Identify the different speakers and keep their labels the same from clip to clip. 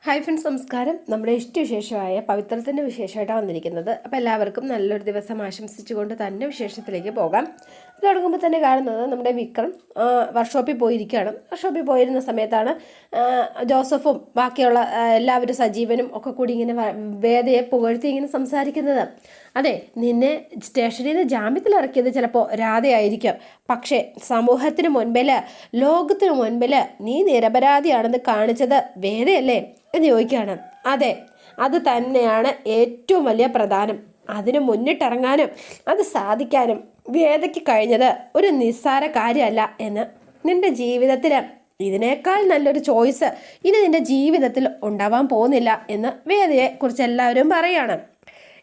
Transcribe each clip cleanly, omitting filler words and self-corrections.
Speaker 1: Hi friends, നമസ്കാരം. നമ്മുടെ ഇഷ്ടവിശേഷമായ പവിത്രത്തിൻ്റെ വിശേഷമായിട്ടാണ് വന്നിരിക്കുന്നത്. അപ്പോൾ എല്ലാവർക്കും നല്ലൊരു ദിവസം ആശംസിച്ചുകൊണ്ട് തന്നെ വിശേഷത്തിലേക്ക് പോകാം. തുടങ്ങുമ്പോൾ തന്നെ കാണുന്നത് നമ്മുടെ വിക്രം വർക്ക്ഷോപ്പിൽ പോയിരിക്കുകയാണ്. വർക്ക്ഷോപ്പിൽ പോയിരുന്ന സമയത്താണ് ജോസഫും ബാക്കിയുള്ള എല്ലാവരും സജീവനും ഒക്കെ കൂടി ഇങ്ങനെ വേദയെ പുകഴ്ത്തി ഇങ്ങനെ സംസാരിക്കുന്നത്. അതെ, നിന്നെ സ്റ്റേഷനിൽ നിന്ന് ജാമ്യത്തിൽ ഇറക്കിയത് ചിലപ്പോൾ രാധയായിരിക്കും, പക്ഷേ സമൂഹത്തിന് മുൻപിൽ, ലോകത്തിന് മുൻപിൽ നീ നിരപരാധിയാണെന്ന് കാണിച്ചത് വേദയല്ലേ എന്ന് ചോദിക്കുകയാണ്. അതെ, അത് തന്നെയാണ് ഏറ്റവും വലിയ പ്രധാനം. അതിന് മുന്നിട്ടിറങ്ങാനും അത് സാധിക്കാനും വേദയ്ക്ക് കഴിഞ്ഞത് ഒരു നിസ്സാര കാര്യമല്ല എന്ന്. നിന്റെ ജീവിതത്തിൽ ഇതിനേക്കാൾ നല്ലൊരു ചോയ്സ് ഇനി നിന്റെ ജീവിതത്തിൽ ഉണ്ടാവാൻ പോകുന്നില്ല എന്ന് വേദയെ കുറിച്ച് എല്ലാവരും പറയാണ്.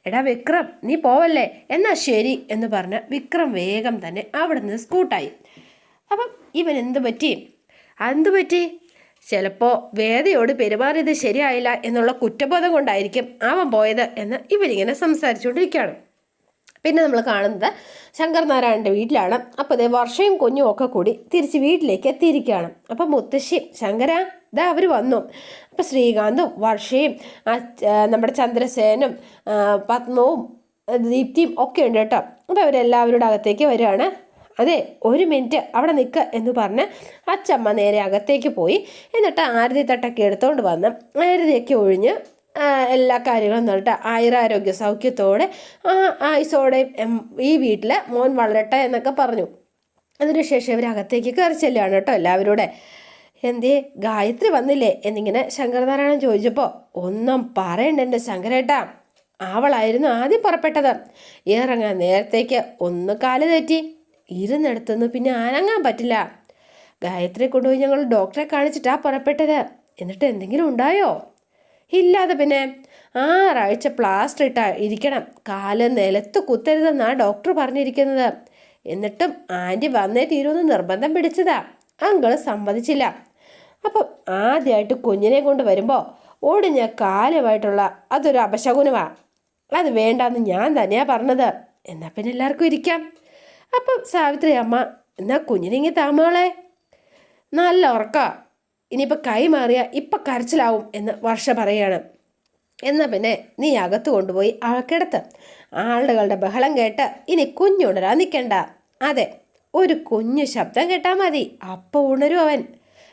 Speaker 1: എടാ വിക്രം, നീ പോവല്ലേ, എന്നാ ശരി എന്ന് പറഞ്ഞ് വിക്രം വേഗം തന്നെ അവിടെ നിന്ന് സ്കൂട്ടായി. അപ്പം ഇവൻ എന്തു പറ്റി? ചിലപ്പോൾ വേദയോട് പെരുമാറിയത് ശരിയായില്ല എന്നുള്ള കുറ്റബോധം കൊണ്ടായിരിക്കും അവൻ പോയത് എന്ന് ഇവരിങ്ങനെ സംസാരിച്ചുകൊണ്ടിരിക്കുകയാണ്. പിന്നെ നമ്മൾ കാണുന്നത് ശങ്കർ നാരായണൻ്റെ വീട്ടിലാണ്. അപ്പോൾ അതേ വർഷയും കുഞ്ഞും ഒക്കെ കൂടി തിരിച്ച് വീട്ടിലേക്ക് എത്തിയിരിക്കുകയാണ്. അപ്പം മുത്തശ്ശിയും ശങ്കര ഇതാ അവർ വന്നു. അപ്പം ശ്രീകാന്തും വർഷയും നമ്മുടെ ചന്ദ്രസേനും പത്മവും ദീപ്തിയും ഒക്കെ ഉണ്ട് കേട്ടോ. അപ്പോൾ അവരെല്ലാവരുടെ അകത്തേക്ക് വരികയാണ്. അതെ, ഒരു മിനിറ്റ് അവിടെ നിൽക്കുക എന്ന് പറഞ്ഞ് അച്ചമ്മ നേരെ അകത്തേക്ക് പോയി. എന്നിട്ട് ആരതി തട്ടൊക്കെ എടുത്തുകൊണ്ട് വന്ന് ആരതിയൊക്കെ ഒഴിഞ്ഞ് എല്ലാ കാര്യങ്ങളും നടത്ത ആയുരാരോഗ്യ സൗഖ്യത്തോടെ ആയുസോടെ ഈ വീട്ടിൽ മോൻ വളരട്ടെ എന്നൊക്കെ പറഞ്ഞു. അതിനുശേഷം ഇവർ അകത്തേക്ക് കയറി ചെല്ലുകയാണ് കേട്ടോ എല്ലാവരുടെ. എന്തേ ഗായത്രി വന്നില്ലേ എന്നിങ്ങനെ ശങ്കരനാരായണൻ ചോദിച്ചപ്പോൾ, ഒന്നും പറയണ്ട എൻ്റെ ശങ്കരേട്ടാ, അവളായിരുന്നു ആദ്യം പുറപ്പെട്ടത്. ഇറങ്ങാൻ നേരത്തേക്ക് ഒന്ന് കാല് തെറ്റി, ഇരുന്നെടുത്തുനിന്ന് പിന്നെ അനങ്ങാൻ പറ്റില്ല. ഗായത്രിയെ കൊണ്ടുപോയി ഞങ്ങൾ ഡോക്ടറെ കാണിച്ചിട്ടാ പുറപ്പെട്ടത്. എന്നിട്ട് എന്തെങ്കിലും ഉണ്ടായോ? ഇല്ലാതെ പിന്നെ 6 ആഴ്ച പ്ലാസ്റ്റർ ഇരിക്കണം, കാല് നിലത്ത് കുത്തരുതെന്നാണ് ഡോക്ടർ പറഞ്ഞിരിക്കുന്നത്. എന്നിട്ടും ആൻറ്റി വന്നേ തീരുമെന്ന് നിർബന്ധം പിടിച്ചതാ. അങ്കിള് സമ്മതിച്ചില്ല. അപ്പം ആദ്യമായിട്ട് കുഞ്ഞിനെ കൊണ്ട് വരുമ്പോൾ ഒടിഞ്ഞ കാലുമായിട്ടുള്ള അതൊരു അപശകുനമാണ്. അത് വേണ്ടാന്ന് ഞാൻ തന്നെയാണ് പറഞ്ഞത്. എന്നാൽ പിന്നെ എല്ലാവർക്കും ഇരിക്കാം. അപ്പം സാവിത്രി അമ്മ, എന്നാ കുഞ്ഞിനെങ്കിൽ താമോളെ, നല്ല ഉറക്കാ, ഇനിയിപ്പോൾ കൈ മാറിയ ഇപ്പം കരച്ചിലാവും എന്ന് വർഷ പറയാണ്. എന്നാൽ പിന്നെ നീ അകത്ത് കൊണ്ടുപോയി കിടത്ത്. ആളുകളുടെ ബഹളം കേട്ട് ഇനി കുഞ്ഞുണരാൻ നിൽക്കണ്ട. അതെ, ഒരു കുഞ്ഞു ശബ്ദം കേട്ടാൽ മതി, അപ്പോൾ ഉണരും അവൻ.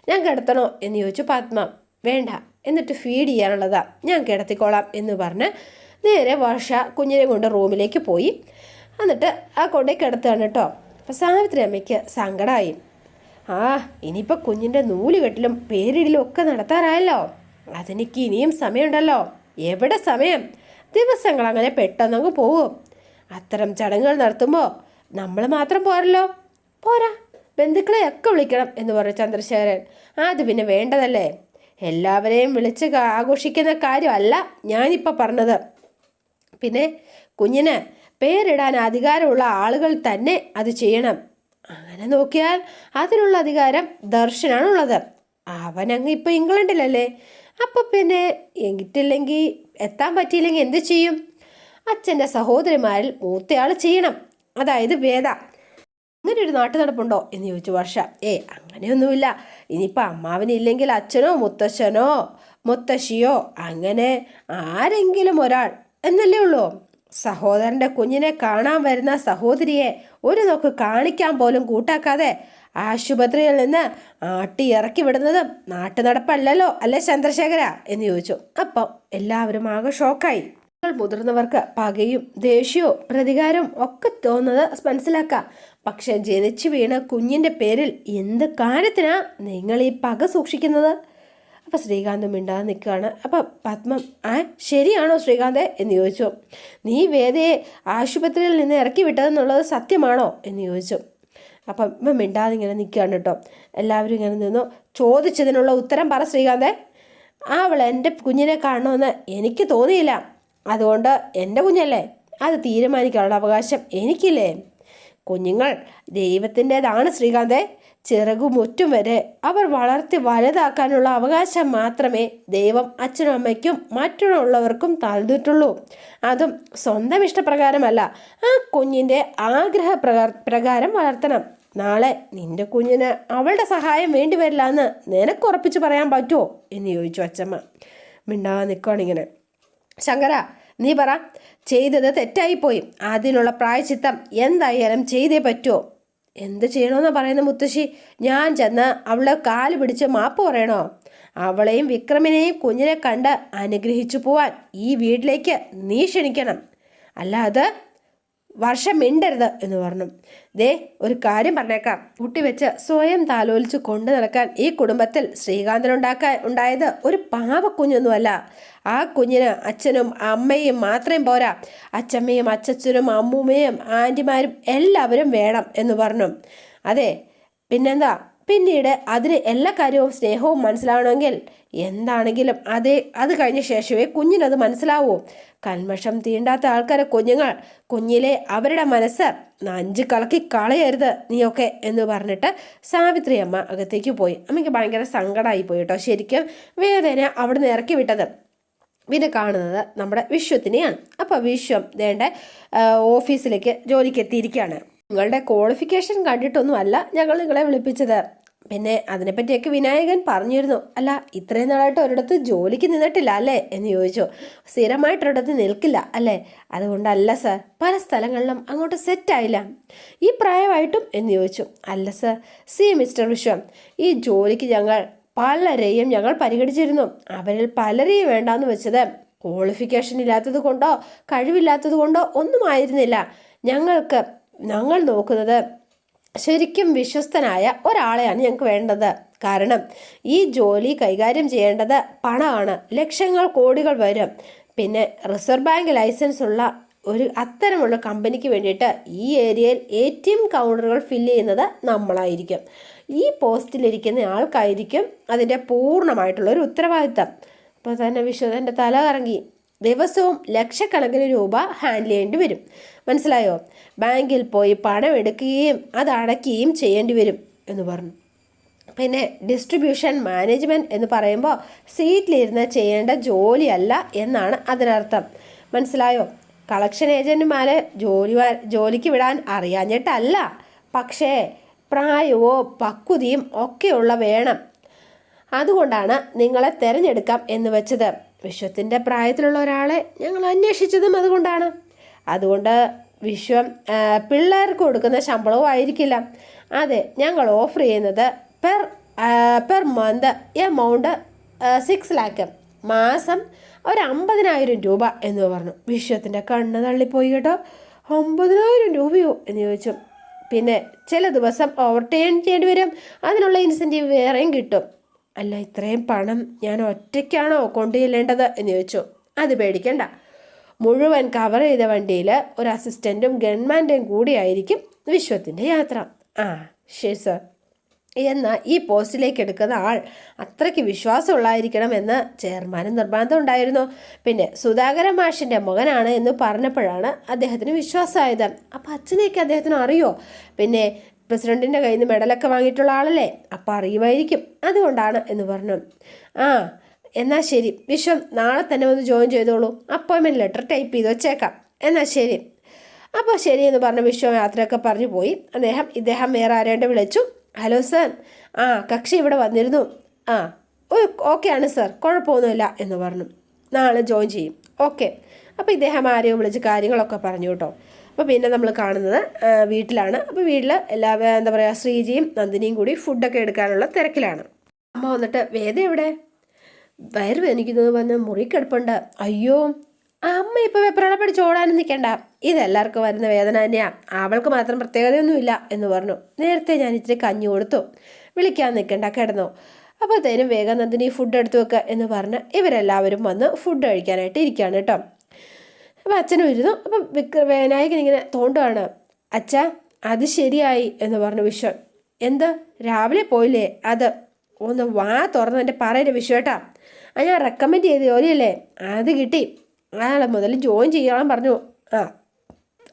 Speaker 1: ഞാൻ കിടത്തണോ എന്ന് ചോദിച്ചു പത്മ. വേണ്ട, എന്നിട്ട് ഫീഡ് ചെയ്യാനുള്ളതാ, ഞാൻ കിടത്തിക്കോളാം എന്ന് പറഞ്ഞ് നേരെ വർഷ കുഞ്ഞിനെ കൊണ്ട് റൂമിലേക്ക് പോയി. എന്നിട്ട് കൊണ്ടേ കിടത്തുകയാണ് കേട്ടോ. അപ്പം സാവിത്രി അമ്മയ്ക്ക് സങ്കടമായി. ഇനിയിപ്പോൾ കുഞ്ഞിൻ്റെ നൂലുകെട്ടിലും പേരിടലും ഒക്കെ നടത്താറായല്ലോ. അതെനിക്ക് ഇനിയും സമയമുണ്ടല്ലോ. എവിടെ സമയം? ദിവസങ്ങൾ അങ്ങനെ പെട്ടെന്നങ്ങ് പോകും. അത്തരം ചടങ്ങുകൾ നടത്തുമ്പോൾ നമ്മൾ മാത്രം പോരാ, ബന്ധുക്കളെ ഒക്കെ വിളിക്കണം എന്ന് പറഞ്ഞു ചന്ദ്രശേഖരൻ. അത് പിന്നെ വേണ്ടതല്ലേ, എല്ലാവരെയും വിളിച്ച് ആഘോഷിക്കുന്ന കാര്യമല്ല ഞാനിപ്പോൾ പറഞ്ഞത്. പിന്നെ കുഞ്ഞിന് പേരിടാൻ അധികാരമുള്ള ആളുകൾ തന്നെ അത് ചെയ്യണം. അങ്ങനെ നോക്കിയാൽ അതിനുള്ള അധികാരം ദർശനാണുള്ളത്. അവനങ്ങ് ഇപ്പം ഇംഗ്ലണ്ടിലല്ലേ. അപ്പം പിന്നെ എങ്കിട്ടില്ലെങ്കിൽ എത്താൻ പറ്റിയില്ലെങ്കിൽ എന്ത് ചെയ്യും? അച്ഛൻ്റെ സഹോദരിമാരിൽ മൂത്തയാൾ ചെയ്യണം, അതായത് വേദ. അങ്ങനെ ഒരു നാട്ടു നടപ്പുണ്ടോ എന്ന് ചോദിച്ചു വർഷ. അങ്ങനെയൊന്നുമില്ല. ഇനിയിപ്പോൾ അമ്മാവനില്ലെങ്കിൽ അച്ഛനോ മുത്തശ്ശനോ മുത്തശ്ശിയോ അങ്ങനെ ആരെങ്കിലും ഒരാൾ എന്നല്ലേ ഉള്ളൂ. സഹോദരൻ്റെ കുഞ്ഞിനെ കാണാൻ വരുന്ന സഹോദരിയെ ഒരു നോക്ക് കാണിക്കാൻ പോലും കൂട്ടാക്കാതെ ആശുപത്രിയിൽ നിന്ന് ആട്ടി ഇറക്കി വിടുന്നത് നാട്ടു നടപ്പല്ലല്ലോ അല്ലേ ചന്ദ്രശേഖര എന്ന് ചോദിച്ചു. അപ്പം എല്ലാവരും ആകെ ഷോക്കായി. മുതിർന്നവർക്ക് പകയും ദേഷ്യവും പ്രതികാരവും ഒക്കെ തോന്നുന്നത് മനസ്സിലാക്കാം. പക്ഷെ ജനിച്ചു വീണ കുഞ്ഞിൻ്റെ പേരിൽ എന്ത് കാര്യത്തിനാ നിങ്ങൾ ഈ പക സൂക്ഷിക്കുന്നത്? അപ്പോൾ ശ്രീകാന്ത് മിണ്ടാതെ നിൽക്കുകയാണ്. അപ്പോൾ പത്മം, ശരിയാണോ ശ്രീകാന്ത് എന്ന് ചോദിച്ചു. നീ വേദയെ ആശുപത്രിയിൽ നിന്ന് ഇറക്കി വിട്ടതെന്നുള്ളത് സത്യമാണോ എന്ന് ചോദിച്ചു. അപ്പം ഇപ്പം മിണ്ടാതെ ഇങ്ങനെ നിൽക്കുകയാണ് കേട്ടോ. എല്ലാവരും ഇങ്ങനെ നിന്നു. ചോദിച്ചതിനുള്ള ഉത്തരം പറ ശ്രീകാന്തേ. അവൾ എൻ്റെ കുഞ്ഞിനെ കാണണമെന്ന് എനിക്ക് തോന്നിയില്ല. അതുകൊണ്ട് എൻ്റെ കുഞ്ഞല്ലേ, അത് തീരുമാനിക്കാനുള്ള അവകാശം എനിക്കില്ലേ? കുഞ്ഞുങ്ങൾ ദൈവത്തിൻ്റെതാണ് ശ്രീകാന്തേ. ചിറകുമുറ്റും വരെ അവർ വളർത്തി വലുതാക്കാനുള്ള അവകാശം മാത്രമേ ദൈവം അച്ഛനും അമ്മയ്ക്കും മറ്റുള്ളവർക്കും തന്നിട്ടുള്ളൂ. അതും സ്വന്തം ഇഷ്ടപ്രകാരമല്ല, ആ കുഞ്ഞിൻ്റെ പ്രകാരം വളർത്തണം. നാളെ നിന്റെ കുഞ്ഞിന് അവളുടെ സഹായം വേണ്ടി വരില്ല എന്ന് നിനക്ക് ഉറപ്പിച്ച് പറയാൻ പറ്റുമോ എന്ന് ചോദിച്ചു അച്ചമ്മ. മിണ്ടാതെ നിൽക്കുകയാണിങ്ങനെ. ശങ്കര, നീ പറ, ചെയ്തത് തെറ്റായിപ്പോയി, അതിനുള്ള പ്രായശ്ചിത്തം എന്തായാലും ചെയ്തേ പറ്റുമോ? എന്ത് ചെയ്യണമെന്നാ പറയുന്ന മുത്തശ്ശി? ഞാൻ ചെന്ന് അവളെ കാല് പിടിച്ച് മാപ്പ് പറയണോ? അവളെയും വിക്രമിനെയും കുഞ്ഞിനെ കണ്ട് അനുഗ്രഹിച്ചു പോവാൻ ഈ വീട്ടിലേക്ക് നീ ക്ഷണിക്കണം, അല്ലാതെ വർഷം മിണ്ടരുത് എന്ന് പറഞ്ഞു. ദേ, ഒരു കാര്യം പറഞ്ഞേക്കാം, കുട്ടി വെച്ച് സ്വയം താലോലിച്ച് കൊണ്ടു നടക്കാൻ ഈ കുടുംബത്തിൽ ഉണ്ടായത് ഒരു പാവക്കുഞ്ഞൊന്നുമല്ല. ആ കുഞ്ഞിന് അച്ഛനും അമ്മയും മാത്രം പോരാ, അച്ഛമ്മയും അച്ചച്ചനും അമ്മൂമ്മയും ആൻറ്റിമാരും എല്ലാവരും വേണം എന്ന് പറഞ്ഞു. അതെ, പിന്നെന്താ, പിന്നീട് അതിന് എല്ലാ കാര്യവും സ്നേഹവും മനസ്സിലാവണമെങ്കിൽ എന്താണെങ്കിലും അത് കഴിഞ്ഞ ശേഷമേ കുഞ്ഞിനത് മനസ്സിലാവൂ. കന്മഷം തീണ്ടാത്ത ആൾക്കാരെ കുഞ്ഞിലെ അവരുടെ മനസ്സ് നഞ്ച് കളക്കി കളയരുത് നീയൊക്കെ എന്ന് പറഞ്ഞിട്ട് സാവിത്രി അമ്മ അകത്തേക്ക് പോയി. അമ്മയ്ക്ക് ഭയങ്കര സങ്കടമായി പോയി കേട്ടോ. ശരിക്കും വേദന അവിടുന്ന് ഇറക്കി വിട്ടത്. പിന്നെ കാണുന്നത് നമ്മുടെ വിശ്വത്തിനെയാണ്. അപ്പോൾ വിശ്വം വേണ്ട ഓഫീസിലേക്ക് ജോലിക്ക് എത്തിയിരിക്കുകയാണ്. നിങ്ങളുടെ ക്വാളിഫിക്കേഷൻ കണ്ടിട്ടൊന്നുമല്ല ഞങ്ങൾ നിങ്ങളെ വിളിപ്പിച്ചത്. പിന്നെ അതിനെപ്പറ്റിയൊക്കെ വിനായകൻ പറഞ്ഞിരുന്നു. അല്ല, ഇത്രയും നാളായിട്ട് ഒരിടത്ത് ജോലിക്ക് നിന്നിട്ടില്ല അല്ലേ എന്ന് ചോദിച്ചു. സ്ഥിരമായിട്ടൊരിടത്ത് നിൽക്കില്ല അല്ലേ? അതുകൊണ്ടല്ല സർ, പല സ്ഥലങ്ങളിലും അങ്ങോട്ട് സെറ്റായില്ല. ഈ പ്രായമായിട്ടും എന്ന് ചോദിച്ചു. അല്ല സർ, മിസ്റ്റർ വിശ്വം, ഈ ജോലിക്ക് പലരെയും ഞങ്ങൾ പരിഗണിച്ചിരുന്നു. അവരിൽ പലരെയും വേണ്ടാന്ന് വെച്ചത് ക്വാളിഫിക്കേഷൻ ഇല്ലാത്തത് കൊണ്ടോ കഴിവില്ലാത്തത് കൊണ്ടോ ഒന്നും ആയിരുന്നില്ല. ഞങ്ങൾ നോക്കുന്നത് ശരിക്കും വിശ്വസ്തനായ ഒരാളെയാണ് ഞങ്ങൾക്ക് വേണ്ടത്. കാരണം ഈ ജോലി കൈകാര്യം ചെയ്യേണ്ടത് പണമാണ്, ലക്ഷങ്ങൾ കോടികൾ വരും. പിന്നെ റിസർവ് ബാങ്ക് ലൈസൻസ് ഉള്ള അത്തരമുള്ള കമ്പനിക്ക് വേണ്ടിയിട്ട് ഈ ഏരിയയിൽ ATM കൗണ്ടറുകൾ ഫില്ല് ചെയ്യുന്നത് നമ്മളായിരിക്കും. ഈ പോസ്റ്റിലിരിക്കുന്ന ആൾക്കായിരിക്കും അതിൻ്റെ പൂർണ്ണമായിട്ടുള്ളൊരു ഉത്തരവാദിത്തം. അപ്പോൾ തന്നെ വിശ്വത്തിൻ്റെ തല കറങ്ങി. ദിവസവും ലക്ഷക്കണക്കിന് രൂപ ഹാൻഡിൽ ചെയ്യേണ്ടി വരും, മനസ്സിലായോ? ബാങ്കിൽ പോയി പണം എടുക്കുകയും അത് അടയ്ക്കുകയും ചെയ്യേണ്ടി വരും എന്ന് പറഞ്ഞു. പിന്നെ ഡിസ്ട്രിബ്യൂഷൻ മാനേജ്മെൻറ്റ് എന്ന് പറയുമ്പോൾ സീറ്റിലിരുന്ന് ചെയ്യേണ്ട ജോലിയല്ല എന്നാണ് അതിനർത്ഥം, മനസ്സിലായോ? കളക്ഷൻ ഏജൻറ്റുമാരെ ജോലിക്ക് വിടാൻ അറിയാഞ്ഞിട്ടല്ല, പക്ഷേ പ്രായവോ പക്വതയും ഒക്കെയുള്ള വേണം. അതുകൊണ്ടാണ് നിങ്ങളെ തിരഞ്ഞെടുക്കാം എന്ന് വെച്ചത്. വിശ്വത്തിൻ്റെ പ്രായത്തിലുള്ള ഒരാളെ ഞങ്ങൾ അന്വേഷിച്ചതും അതുകൊണ്ട് വിശ്വം പിള്ളേർക്ക് കൊടുക്കുന്ന ശമ്പളവും ആയിരിക്കില്ല. അതെ, ഞങ്ങൾ ഓഫർ ചെയ്യുന്നത് പെർ മന്ത് എമൗണ്ട് 6 lakh, മാസം 50,000 രൂപ എന്ന് പറഞ്ഞു. വിശ്വത്തിൻ്റെ കണ്ണ് തള്ളിപ്പോയി കേട്ടോ. 50,000 രൂപയോ എന്ന് ചോദിച്ചു. പിന്നെ ചില ദിവസം ഓവർ ടൈം ചെയ്യേണ്ടി വരും, അതിനുള്ള ഇൻസെൻറ്റീവ് വേറെയും കിട്ടും. അല്ല, ഇത്രയും പണം ഞാൻ ഒറ്റയ്ക്കാണോ കൊണ്ടുചെല്ലേണ്ടത് എന്ന് ചോദിച്ചു. അത് പേടിക്കണ്ട, മുഴുവൻ കവർ ചെയ്ത വണ്ടിയിൽ ഒരു അസിസ്റ്റൻറ്റും ഗവൺമെൻറ്റും കൂടിയായിരിക്കും വിശ്വത്തിൻ്റെ യാത്ര. ശരി സർ. എന്നാൽ ഈ പോസ്റ്റിലേക്ക് എടുക്കുന്ന ആൾ അത്രയ്ക്ക് വിശ്വാസമുള്ളായിരിക്കണം എന്ന് ചെയർമാനും നിർബന്ധം ഉണ്ടായിരുന്നു. പിന്നെ സുധാകരൻ മാഷിൻ്റെ മകനാണ് എന്ന് പറഞ്ഞപ്പോഴാണ് അദ്ദേഹത്തിന് വിശ്വാസമായത്. അപ്പം അച്ഛനെയൊക്കെ അദ്ദേഹത്തിന് അറിയോ? പിന്നെ പ്രസിഡൻറ്റിൻ്റെ കയ്യിൽ നിന്ന് മെഡലൊക്കെ വാങ്ങിയിട്ടുള്ള ആളല്ലേ, അപ്പം അറിയുമായിരിക്കും, അതുകൊണ്ടാണ് എന്ന് പറഞ്ഞു. എന്നാൽ ശരി, വിശ്വം നാളെ തന്നെ ഒന്ന് ജോയിൻ ചെയ്തോളൂ, അപ്പോയിൻമെൻറ്റ് ലെറ്റർ ടൈപ്പ് ചെയ്ത് വെച്ചേക്കാം. എന്നാൽ ശരി. അപ്പോൾ ശരി എന്ന് പറഞ്ഞ വിശ്വം യാത്രയൊക്കെ പറഞ്ഞു പോയി. ഇദ്ദേഹം വേറെ ആരേണ്ട വിളിച്ചു. ഹലോ സർ, കക്ഷി ഇവിടെ വന്നിരുന്നു. ഓക്കെ ആണ് സർ, കുഴപ്പമൊന്നുമില്ല എന്ന് പറഞ്ഞു. നാളെ ജോയിൻ ചെയ്യും. ഓക്കെ. അപ്പോൾ ഇദ്ദേഹം ആരെയോ വിളിച്ച് കാര്യങ്ങളൊക്കെ പറഞ്ഞു കേട്ടോ. അപ്പോൾ പിന്നെ നമ്മൾ കാണുന്നത് വീട്ടിലാണ്. അപ്പോൾ വീട്ടിൽ എന്താ പറയുക, ശ്രീജിയും നന്ദിനിയും കൂടി ഫുഡൊക്കെ എടുക്കാനുള്ള തിരക്കിലാണ്. അമ്മ വന്നിട്ട് വേദ എവിടെ? വയറ് വേദനിക്കുന്നത് വന്ന് മുറി കിടപ്പുണ്ട്. അയ്യോ, അമ്മ ഇപ്പോൾ വെപ്രാളം പിടിച്ച് ഓടാനും നിൽക്കണ്ട, ഇതെല്ലാവർക്കും വരുന്ന വേദന തന്നെയാണ്, അവൾക്ക് മാത്രം പ്രത്യേകതയൊന്നുമില്ല എന്ന് പറഞ്ഞു. നേരത്തെ ഞാൻ ഇച്ചിരി കഞ്ഞി കൊടുത്തു, വിളിക്കാൻ നിൽക്കണ്ട, കിടന്നോ. അപ്പോഴത്തേനും വേഗം നന്ദിനി ഫുഡ് എടുത്തു വെക്കുക എന്ന് പറഞ്ഞ് ഇവരെല്ലാവരും വന്ന് ഫുഡ് കഴിക്കാനായിട്ട് ഇരിക്കുകയാണ് കേട്ടോ. അപ്പോൾ അച്ഛനും ഇരുന്നു. അപ്പം വിനായകൻ ഇങ്ങനെ തോണ്ടുകയാണ്. അച്ഛാ, അത് ശരിയായി എന്ന് പറഞ്ഞു വിശ്വം. എന്ത്, രാവിലെ പോയില്ലേ? അത് ഒന്ന് വാ തുറന്ന് എൻ്റെ പറയല്ലേ വിശ്വേട്ടാ, ഞാൻ റെക്കമെൻഡ് ചെയ്ത ജോലിയല്ലേ, അത് കിട്ടി, നാളെ മുതൽ ജോയിൻ ചെയ്യാൻ പറഞ്ഞു.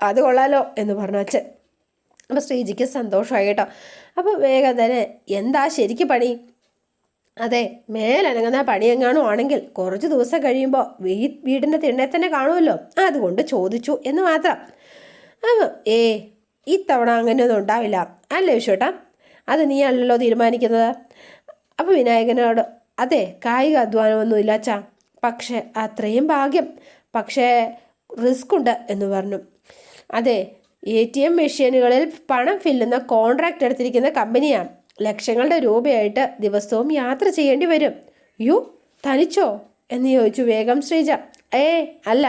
Speaker 1: അത് കൊള്ളാലോ എന്ന് പറഞ്ഞു അച്ഛൻ. അപ്പോൾ ശ്രീജിക്ക് സന്തോഷമായി കേട്ടോ. അപ്പോൾ വേഗം തന്നെ എന്താ ശരിക്ക് പണി? അതെ, മേലനങ്ങുന്ന പണിയെങ്ങാനും ആണെങ്കിൽ കുറച്ച് ദിവസം കഴിയുമ്പോൾ വീടിൻ്റെ തിണ്ണെ തന്നെ കാണുമല്ലോ, അതുകൊണ്ട് ചോദിച്ചു എന്ന് മാത്രം. ഇത്തവണ അങ്ങനെയൊന്നും ഉണ്ടാവില്ല അല്ലേ വിശ്വട്ടാ, അത് നീ അല്ലല്ലോ തീരുമാനിക്കുന്നത്. അപ്പോൾ വിനായകനോട്, അതെ, കായിക അധ്വാനമൊന്നും ഇല്ല അച്ഛാ, പക്ഷെ അത്രയും ഭാഗ്യം, പക്ഷേ റിസ്ക് ഉണ്ട് എന്ന് പറഞ്ഞു. അതെ, ATM മെഷീനുകളിൽ പണം ഫില്ലുന്ന കോൺട്രാക്ട് എടുത്തിരിക്കുന്ന കമ്പനിയാണ്. ലക്ഷങ്ങളുടെ രൂപയായിട്ട് ദിവസവും യാത്ര ചെയ്യേണ്ടി വരും. യു തനിച്ചോ എന്ന് ചോദിച്ചു വേഗം ശ്രീജ. അല്ല,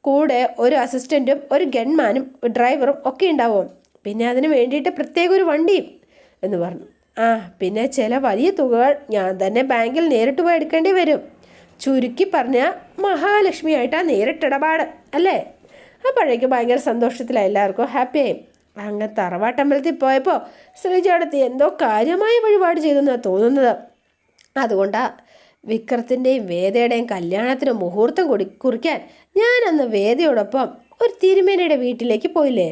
Speaker 1: കൂടെ ഒരു അസിസ്റ്റൻറ്റും ഒരു ഗൺമാനും ഡ്രൈവറും ഒക്കെ ഉണ്ടാവും. പിന്നെ അതിന് വേണ്ടിയിട്ട് പ്രത്യേക ഒരു വണ്ടിയും എന്ന് പറഞ്ഞു. പിന്നെ ചില വലിയ തുകകൾ ഞാൻ തന്നെ ബാങ്കിൽ നേരിട്ട് പോയി എടുക്കേണ്ടി വരും. ചുരുക്കി പറഞ്ഞാൽ മഹാലക്ഷ്മിയായിട്ടാണ് നേരിട്ടിടപാട് അല്ലേ? അപ്പോഴേക്ക് ഭയങ്കര സന്തോഷത്തിലാണ്, എല്ലാവർക്കും ഹാപ്പിയായി. അങ്ങ് തറവാട്ടമ്പലത്തിൽ പോയപ്പോൾ ശ്രീജടത്തി എന്തോ കാര്യമായ വഴിപാട് ചെയ്തെന്നാണ് തോന്നുന്നത്. അതുകൊണ്ടാണ് വിക്രത്തിൻ്റെയും വേദയുടെയും കല്യാണത്തിന് മുഹൂർത്തം കുറിക്കാൻ ഞാൻ അന്ന് വേദയോടൊപ്പം ഒരു തിരുമേനിയുടെ വീട്ടിലേക്ക് പോയില്ലേ.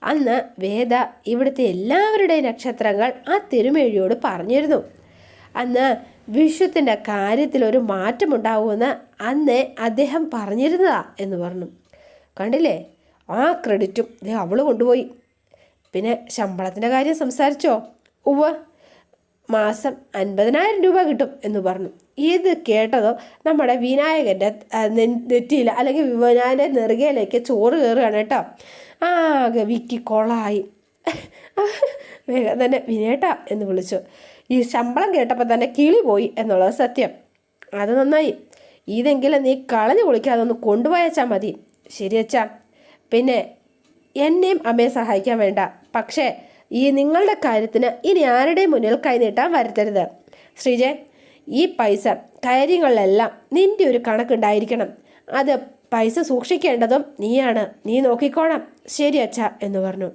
Speaker 1: അന്ന് വേദ ഇവിടുത്തെ എല്ലാവരുടെയും നക്ഷത്രങ്ങൾ ആ തിരുമേഴിയോട് പറഞ്ഞിരുന്നു. അന്ന് വിശ്വത്തിൻ്റെ കാര്യത്തിൽ ഒരു മാറ്റമുണ്ടാവുമെന്ന് അന്നേ അദ്ദേഹം പറഞ്ഞിരുന്നതാ എന്ന് പറഞ്ഞു. കണ്ടില്ലേ, ആ ക്രെഡിറ്റും അവൾ കൊണ്ടുപോയി. പിന്നെ ശമ്പളത്തിൻ്റെ കാര്യം സംസാരിച്ചോ? ഉവ്വ്, മാസം 50,000 രൂപ കിട്ടും എന്ന് പറഞ്ഞു. ഇത് കേട്ടതോ നമ്മുടെ വിനായകൻ്റെ നെറ്റിയിൽ അല്ലെങ്കിൽ വിനായകൻ്റെ നെറുകയിലേക്ക് ചോറ് കയറുകയാണ് കേട്ടോ. ആകെ വിക്കി കൊളായി. വേഗം തന്നെ വിനേട്ടാ എന്ന് വിളിച്ചു. ഈ ശമ്പളം കേട്ടപ്പോൾ തന്നെ കിളി പോയി എന്നുള്ളത് സത്യം. അത് നന്നായി. ഇതെങ്കിലും നീ കളഞ്ഞു കുളിക്കാതെ ഒന്ന് കൊണ്ടുപോയച്ചാൽ മതി. ശരി അച്ഛാ. പിന്നെ എന്നെയും അമ്മയെ സഹായിക്കാൻ വേണ്ട, പക്ഷേ ഈ നിങ്ങളുടെ കാര്യത്തിന് ഇനി ആരുടെയും മുന്നിൽ കൈനീട്ടാൻ വരുത്തരുത്. ശ്രീജെ, ഈ പൈസ കാര്യങ്ങളിലെല്ലാം നിൻ്റെ ഒരു കണക്കുണ്ടായിരിക്കണം. അത് പൈസ സൂക്ഷിക്കേണ്ടതും നീയാണ്. നീ നോക്കിക്കോണം. ശരി അച്ഛാ എന്ന് പറഞ്ഞു.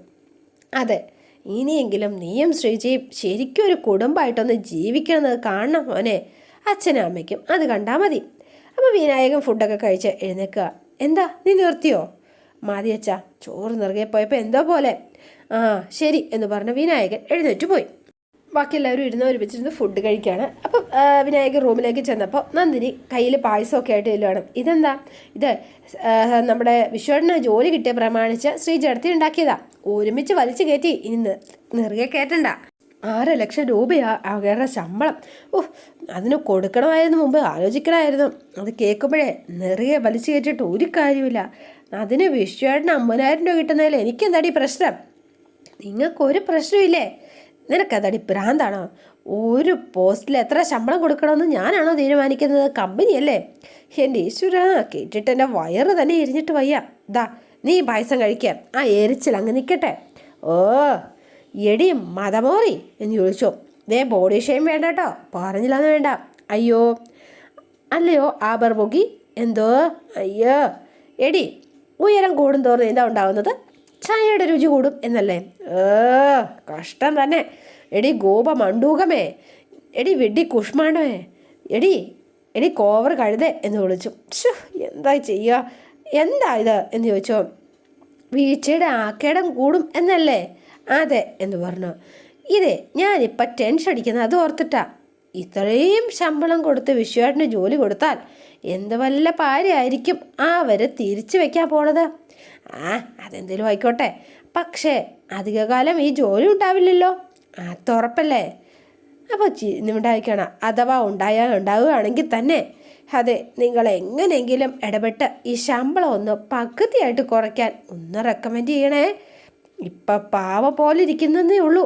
Speaker 1: അതെ, ഇനിയെങ്കിലും നീയും ശ്രീജയും ശരിക്കും ഒരു കുടുംബമായിട്ടൊന്ന് ജീവിക്കണമെന്ന് കാണണം മോനെ. അച്ഛനും അമ്മയ്ക്കും അത് കണ്ടാൽ മതി. അപ്പോൾ വിനായകൻ ഫുഡൊക്കെ കഴിച്ച് എഴുന്നേക്കുക. എന്താ നീ നിർത്തിയോ? മതി അച്ഛാ, ചോറ് നിറകെ പോയപ്പോൾ എന്തോ പോലെ. ശരി എന്ന് പറഞ്ഞ് വിനായകൻ എഴുന്നേറ്റ് പോയി. ബാക്കി എല്ലാവരും ഒരുമിച്ചിരുന്ന് ഫുഡ് കഴിക്കുകയാണ്. അപ്പം വിനായകൻ റൂമിലേക്ക് ചെന്നപ്പോൾ നന്ദിനി കയ്യിൽ പായസമൊക്കെ ആയിട്ട് ചെല്ലുവാണ്. ഇതെന്താ? ഇത് നമ്മുടെ വിശ്വന് ജോലി കിട്ടിയ പ്രമാണിച്ച് ശ്രീജടത്തി ഉണ്ടാക്കിയതാ. ഒരുമിച്ച് വലിച്ചു കയറ്റി, ഇനി നിറയെ കയറ്റണ്ട. 6 ലക്ഷം രൂപയാ അവരുടെ ശമ്പളം. അതിന് കൊടുക്കണമായിരുന്നു, മുമ്പ് ആലോചിക്കണമായിരുന്നു. അത് കേൾക്കുമ്പോഴേ നിറയെ വലിച്ചു കയറ്റിയിട്ട് ഒരു കാര്യമില്ല. അതിന് വിശ്വേട്ടന് 50,000 രൂപ കിട്ടുന്നതിൽ എനിക്കെന്താടി പ്രശ്നം? നിങ്ങൾക്കൊരു പ്രശ്നമില്ലേ? നിനക്കതടി ഭ്രാന്താണോ? ഒരു പോസ്റ്റിൽ എത്ര ശമ്പളം കൊടുക്കണമെന്ന് ഞാനാണോ തീരുമാനിക്കുന്നത്? കമ്പനിയല്ലേ? എൻ്റെ ഈശ്വര, കേട്ടിട്ട് എൻ്റെ വയറ് തന്നെ എരിഞ്ഞിട്ട് വയ്യ. നീ പായസം കഴിക്കാം, ആ എരിച്ചിൽ അങ്ങ് നിൽക്കട്ടെ. എടി മതമോറി എന്ന് ചോദിച്ചോ. ബോഡി ഷെയിം വേണ്ട കേട്ടോ, പറഞ്ഞില്ലാന്ന് വേണ്ട. അയ്യോ അല്ലയോ ആബർമുഖി, എന്തോ അയ്യോ. എടി ഉയരം കൂടും തോറും എന്താ ഉണ്ടാവുന്നത്? ചായയുടെ രുചി കൂടും എന്നല്ലേ? കഷ്ടം തന്നെ. എടി ഗോപ മണ്ടൂകമേ, എടി വെഡി കുഷ്മാണ്ടമേ, എടി കോവർ കഴുതേ എന്ന് വിളിച്ചു. എന്താ ചെയ്യുക? എന്താ ഇത് എന്ന് ചോദിച്ചോ. വീഴ്ചയുടെ ആക്കേടം കൂടും എന്നല്ലേ? അതെ എന്ന് പറഞ്ഞു. ഇതേ ഞാനിപ്പോൾ ടെൻഷൻ അടിക്കുന്നത് അത് ഓർത്തിട്ടാ. ഇത്രയും ശമ്പളം കൊടുത്ത് വിശ്വേട്ടന് ജോലി കൊടുത്താൽ എന്ത് വല്ല പാരയായിരിക്കും അവർ തിരിച്ചു വെക്കാൻ പോണത്. അതെന്തേലും ആയിക്കോട്ടെ, പക്ഷേ അധികകാലം ഈ ജോലി ഉണ്ടാവില്ലല്ലോ, അതുറപ്പല്ലേ? അപ്പോൾ ഉണ്ടായിക്കണം. അഥവാ ഉണ്ടാവുകയാണെങ്കിൽ തന്നെ അതെ, നിങ്ങൾ എങ്ങനെയെങ്കിലും ഇടപെട്ട് ഈ ശമ്പളം ഒന്ന് പകുതിയായിട്ട് കുറയ്ക്കാൻ ഒന്ന് റെക്കമെൻഡ് ചെയ്യണേ. ഇപ്പം പാവ പോലെ ഇരിക്കുന്നതേ ഉള്ളൂ.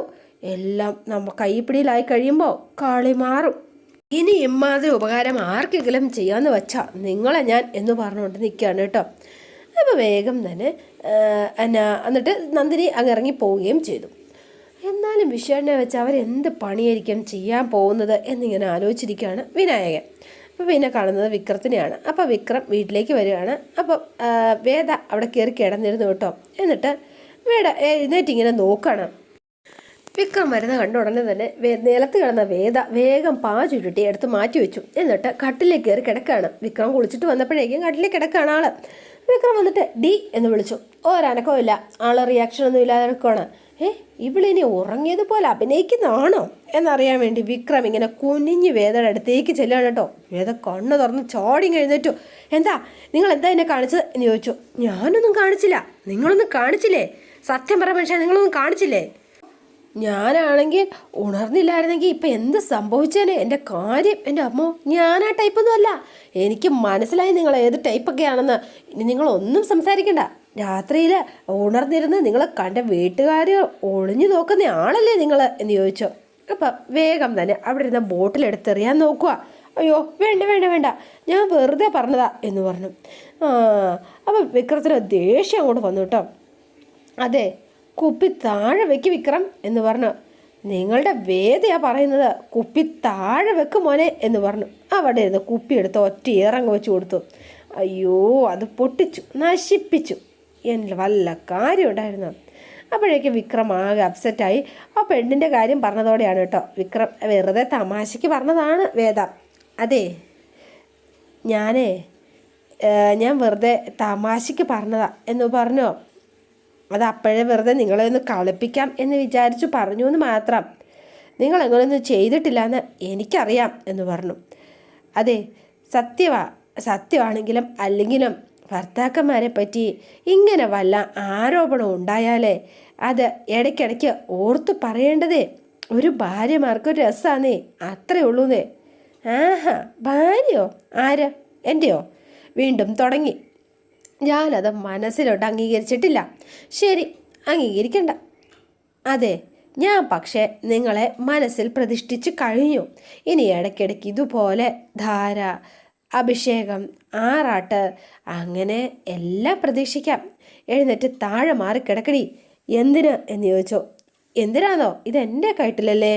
Speaker 1: എല്ലാം നമ്മൾ കൈപ്പിടിയിലായി കഴിയുമ്പോൾ കളി മാറും. ഇനി ഇമ്മാതിരി ഉപകാരം ആർക്കെങ്കിലും ചെയ്യാമെന്ന് വെച്ചാൽ നിങ്ങളെ ഞാൻ എന്ന് പറഞ്ഞുകൊണ്ട് നിൽക്കുകയാണ് കേട്ടോ. അപ്പോൾ വേഗം തന്നെ എന്നിട്ട് നന്ദിനി അങ്ങ് ഇറങ്ങി പോവുകയും ചെയ്തു. എന്നാലും വിശ്വനെ വെച്ച് അവരെന്ത് പണിയായിരിക്കും ചെയ്യാൻ പോകുന്നത് എന്നിങ്ങനെ ആലോചിച്ചിരിക്കുകയാണ് വിനായകൻ. അപ്പോൾ പിന്നെ കാണുന്നത് വിക്രത്തിനെയാണ്. അപ്പോൾ വിക്രം വീട്ടിലേക്ക് വരികയാണ്. അപ്പോൾ വേദ അവിടെ കയറി കിടന്നിരുന്നു കേട്ടോ. എന്നിട്ട് എഴുന്നേറ്റ് ഇങ്ങനെ നോക്കുകയാണ്. വിക്രം വരുന്ന കണ്ട ഉടനെ തന്നെ നിലത്ത് കിടന്ന വേദ വേഗം ചുരുട്ടി എടുത്ത് മാറ്റി വെച്ചു. എന്നിട്ട് കട്ടിലേക്ക് കയറി കിടക്കുകയാണ്. വിക്രം കുളിച്ചിട്ട് വന്നപ്പോഴേക്കും കട്ടിലേക്ക് കിടക്കുകയാണ് ആള്. വിക്രം വന്നിട്ട് ഡി എന്ന് വിളിച്ചു. ഒരനക്കവും ഇല്ല, ആള് റിയാക്ഷനൊന്നും ഇല്ലാതെ കിടക്കുകയാണ്. ഇവളിനി ഉറങ്ങിയതുപോലെ അഭിനയിക്കുന്നതാണോ എന്നറിയാൻ വേണ്ടി വിക്രം ഇങ്ങനെ കുനിഞ്ഞ് വേദയുടെ അടുത്തേക്ക് ചെല്ലുകയാണ് കേട്ടോ. വേദ കണ്ണ് തുറന്ന് ചാടി എഴുന്നേറ്റു. എന്താ നിങ്ങൾ എന്നെ കാണിച്ചത് എന്ന് ചോദിച്ചു. ഞാനൊന്നും കാണിച്ചില്ല. നിങ്ങളൊന്നും കാണിച്ചില്ലേ? സത്യം പറ മനുഷ്യ, നിങ്ങളൊന്നും കാണിച്ചില്ലേ? ഞാനാണെങ്കിൽ ഉണർന്നില്ലായിരുന്നെങ്കിൽ ഇപ്പം എന്ത് സംഭവിച്ചേനെ എൻ്റെ കാര്യം. എൻ്റെ അമ്മോ, ഞാൻ ആ ടൈപ്പൊന്നും അല്ല. എനിക്ക് മനസ്സിലായി നിങ്ങൾ ഏത് ടൈപ്പൊക്കെയാണെന്ന്. ഇനി നിങ്ങളൊന്നും സംസാരിക്കണ്ട. രാത്രിയിൽ ഉണർന്നിരുന്ന് നിങ്ങൾ കണ്ട വീട്ടുകാർ ഒളിഞ്ഞു നോക്കുന്ന ആളല്ലേ നിങ്ങൾ എന്ന് ചോദിച്ചോ. അപ്പം വേഗം തന്നെ അവിടെ ഇരുന്ന ബോട്ടിലെടുത്തെറിയാൻ നോക്കുക. അയ്യോ വേണ്ട വേണ്ട വേണ്ട, ഞാൻ വെറുതെ പറഞ്ഞതാ എന്ന് പറഞ്ഞു. അപ്പം വിക്രത്തിന് ദേഷ്യം അങ്ങോട്ട് വന്നു കേട്ടോ. അതെ, കുപ്പി താഴെ വെക്ക് വിക്രം എന്ന് പറഞ്ഞു. നിങ്ങളുടെ വേദയാ പറയുന്നത്, കുപ്പി താഴെ വെക്ക് മോനെ എന്ന് പറഞ്ഞു. അവിടെ ഇരുന്ന് കുപ്പി എടുത്ത് ഒറ്റ ഇറങ്ങി വെച്ച് കൊടുത്തു. അയ്യോ, അത് പൊട്ടിച്ചു, നശിപ്പിച്ചു. എൻ്റെ വല്ല കാര്യം ഉണ്ടായിരുന്നു. അപ്പോഴേക്കും വിക്രം ആകെ അപ്സെറ്റായി. ആ പെണ്ണിൻ്റെ കാര്യം പറഞ്ഞതോടെയാണ് കേട്ടോ വിക്രം വെറുതെ തമാശയ്ക്ക് പറഞ്ഞതാണ് വേദ. അതെ, ഞാൻ വെറുതെ തമാശയ്ക്ക് പറഞ്ഞതാ എന്ന് പറഞ്ഞോ. അത് അപ്പോഴേ വെറുതെ നിങ്ങളെ ഒന്ന് കളിപ്പിക്കാം എന്ന് വിചാരിച്ചു പറഞ്ഞു എന്ന് മാത്രം. നിങ്ങൾ എങ്ങനെയൊന്നും ചെയ്തിട്ടില്ല എന്ന് എനിക്കറിയാം എന്ന് പറഞ്ഞു. അതെ, സത്യമാണെങ്കിലും അല്ലെങ്കിലും ഭർത്താക്കന്മാരെ പറ്റി ഇങ്ങനെ വല്ല ആരോപണം ഉണ്ടായാലേ അത് ഇടയ്ക്കിടയ്ക്ക് ഓർത്തു പറയേണ്ടതേ. ഒരു ഭാര്യമാർക്കൊരു രസമാണേ, അത്രേ ഉള്ളൂന്നേ. ആഹാ, ഭാര്യയോ? ആര്? എൻ്റെയോ? വീണ്ടും തുടങ്ങി. ഞാനത് മനസ്സിലോട്ട് അംഗീകരിച്ചിട്ടില്ല. ശരി, അംഗീകരിക്കണ്ട. അതെ, ഞാൻ പക്ഷേ നിങ്ങളെ മനസ്സിൽ പ്രതിഷ്ഠിച്ച് കഴിഞ്ഞു. ഇനി ഇടയ്ക്കിടയ്ക്ക് ഇതുപോലെ ധാര, അഭിഷേകം, ആറാട്ട്, അങ്ങനെ എല്ലാം പ്രതീക്ഷിക്കാം. എഴുന്നേറ്റ് താഴെ മാറി കിടക്കടി. എന്തിന് എന്ന് ചോദിച്ചോ. എന്തിനാണോ? ഇതെൻ്റെ കട്ടിലല്ലേ.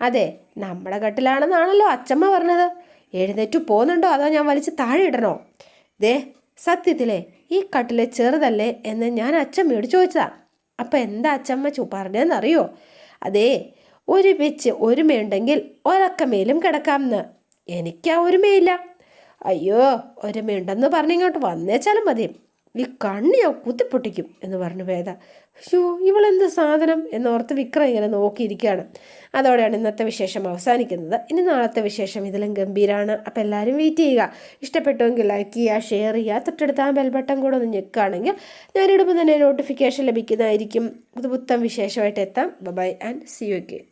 Speaker 1: അതെ, നമ്മുടെ കട്ടിലാണെന്നാണല്ലോ അച്ചമ്മ പറഞ്ഞത്. എഴുന്നേറ്റ് പോകുന്നുണ്ടോ അതോ ഞാൻ വലിച്ച് താഴെ ഇടണോ? ദേ, സത്യത്തിലേ ഈ കട്ടിലെ ചെറുതല്ലേ എന്ന് ഞാൻ അച്ചമ്മയോട് ചോദിച്ചതാ. അപ്പം എന്താ അച്ചമ്മ പറഞ്ഞതെന്നറിയോ? അതേ, ഒരുമിച്ച് ഒരുമയുണ്ടെങ്കിൽ ഒരക്കമേലും കിടക്കാമെന്ന്. എനിക്ക് ആ ഒരുമയില്ല. അയ്യോ, ഒരുമയുണ്ടെന്ന് പറഞ്ഞിങ്ങോട്ട് വന്നേച്ചാലും മതി. ഈ കണ്ണി ഞാൻ കുത്തിപ്പൊട്ടിക്കും എന്ന് പറഞ്ഞു വേദ. അയ്യോ, ഇവളെന്ത് സാധനം എന്നോർത്ത് വിക്രം ഇങ്ങനെ നോക്കിയിരിക്കുകയാണ്. അതോടെയാണ് ഇന്നത്തെ വിശേഷം അവസാനിക്കുന്നത്. ഇനി നാളത്തെ വിശേഷം ഇതിലും ഗംഭീരമാണ്. അപ്പോൾ എല്ലാവരും വെയിറ്റ് ചെയ്യുക. ഇഷ്ടപ്പെട്ടുവെങ്കിൽ ലൈക്ക് ചെയ്യുക, ഷെയർ ചെയ്യുക, തൊട്ടടുത്ത് ആ ബെൽ ബട്ടൺ കൂടെ ഒന്ന് ഞെക്കുകയാണെങ്കിൽ ഞാനിടുമ്പോൾ തന്നെ നോട്ടിഫിക്കേഷൻ ലഭിക്കുന്നതായിരിക്കും. പുതുപുത്തൻ വിശേഷമായിട്ട് എത്താം. Bye and see you again.